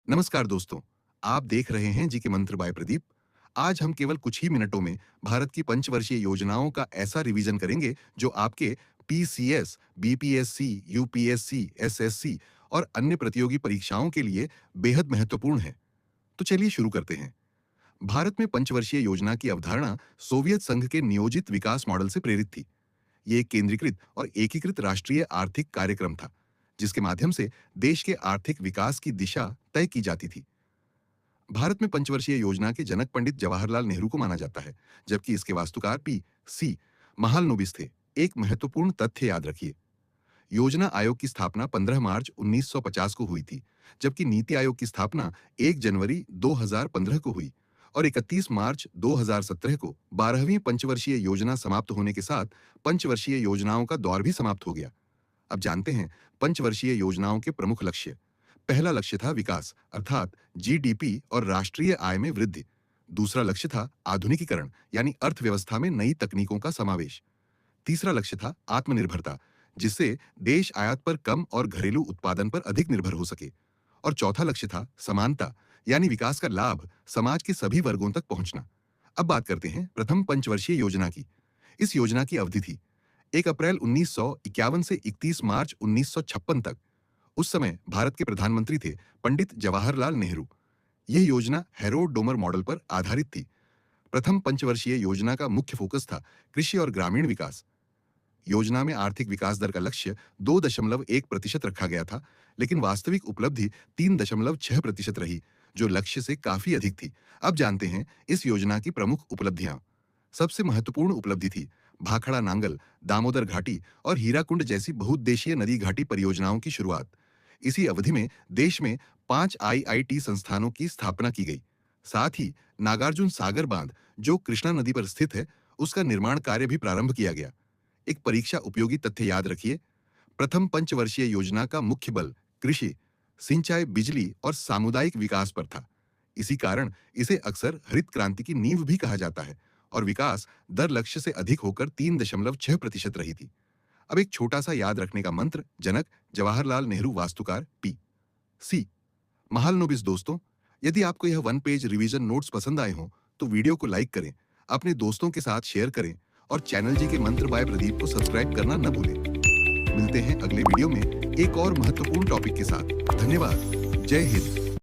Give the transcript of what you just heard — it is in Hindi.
नमस्कार दोस्तों, आप देख रहे हैं जी के मंत्र बाय प्रदीप। आज हम केवल कुछ ही मिनटों में भारत की पंचवर्षीय योजनाओं का ऐसा रिवीजन करेंगे जो आपके पीसीएस, बीपीएससी, यूपीएससी, एसएससी और अन्य प्रतियोगी परीक्षाओं के लिए बेहद महत्वपूर्ण है। तो चलिए शुरू करते हैं। भारत में पंचवर्षीय योजना की अवधारणा सोवियत संघ के नियोजित विकास मॉडल से प्रेरित थी। ये एक केंद्रीकृत और एकीकृत राष्ट्रीय आर्थिक कार्यक्रम था, जिसके माध्यम से देश के आर्थिक विकास की दिशा तय की जाती थी। भारत में पंचवर्षीय योजना के जनक पंडित जवाहरलाल नेहरू को माना जाता है, जबकि इसके वास्तुकार सी महालनोबिस थे। एक महत्वपूर्ण तथ्य याद रखिए, योजना आयोग की स्थापना 15 मार्च 1950 को हुई थी, जबकि नीति आयोग की स्थापना 1 जनवरी 2015 को हुई और 31 मार्च 2017 को 12वीं पंचवर्षीय योजना समाप्त होने के साथ पंचवर्षीय योजनाओं का दौर भी समाप्त हो गया। अब जानते हैं पंचवर्षीय योजनाओं के प्रमुख लक्ष्य। पहला लक्ष्य था विकास, अर्थात जीडीपी और राष्ट्रीय आय में वृद्धि। दूसरा लक्ष्य था आधुनिकीकरण, यानी अर्थव्यवस्था में नई तकनीकों का समावेश। तीसरा लक्ष्य था आत्मनिर्भरता, जिससे देश आयात पर कम और घरेलू उत्पादन पर अधिक निर्भर हो सके। और चौथा लक्ष्य था समानता, यानी विकास का लाभ समाज के सभी वर्गों तक पहुंचना। अब बात करते हैं प्रथम पंचवर्षीय योजना की। इस योजना की अवधि थी 1 अप्रैल 1951 से 31 मार्च 1956 तक। उस समय भारत के प्रधानमंत्री थे पंडित जवाहरलाल नेहरू। यह योजना हेरोड डोमर मॉडल पर आधारित थी। प्रथम पंचवर्षीय योजना का मुख्य फोकस था कृषि और ग्रामीण विकास। योजना में आर्थिक विकास दर का लक्ष्य 2.1% रखा गया था, लेकिन वास्तविक उपलब्धि 3.6% रही, जो लक्ष्य से काफी अधिक थी। अब जानते हैं इस योजना की प्रमुख उपलब्धियां। सबसे महत्वपूर्ण उपलब्धि थी भाखड़ा नांगल, दामोदर घाटी और हीराकुंड जैसी बहुउद्देशीय नदी घाटी परियोजनाओं की शुरुआत। इसी अवधि में देश में 5 आईआईटी संस्थानों की स्थापना की गई। साथ ही नागार्जुन सागर बांध, जो कृष्णा नदी पर स्थित है, उसका निर्माण कार्य भी प्रारंभ किया गया। एक परीक्षा उपयोगी तथ्य याद रखिए, प्रथम पंचवर्षीय योजना का मुख्य बल कृषि, सिंचाई, बिजली और सामुदायिक विकास पर था। इसी कारण इसे अक्सर हरित क्रांति की नींव भी कहा जाता है और विकास दर लक्ष्य से अधिक होकर 3.6% रही थी। अब एक छोटा सा याद रखने का मंत्र। जनक जवाहरलाल नेहरू, वास्तुकार सी महालनोबिस। दोस्तों, यदि आपको यह वन पेज रिवीजन नोट्स पसंद आए हों तो वीडियो को लाइक करें, अपने दोस्तों के साथ शेयर करें और चैनल जी के मंत्र बाय प्रदीप को सब्सक्राइब करना न भूलें। मिलते हैं अगले वीडियो में एक और महत्वपूर्ण टॉपिक के साथ। धन्यवाद। जय हिंद।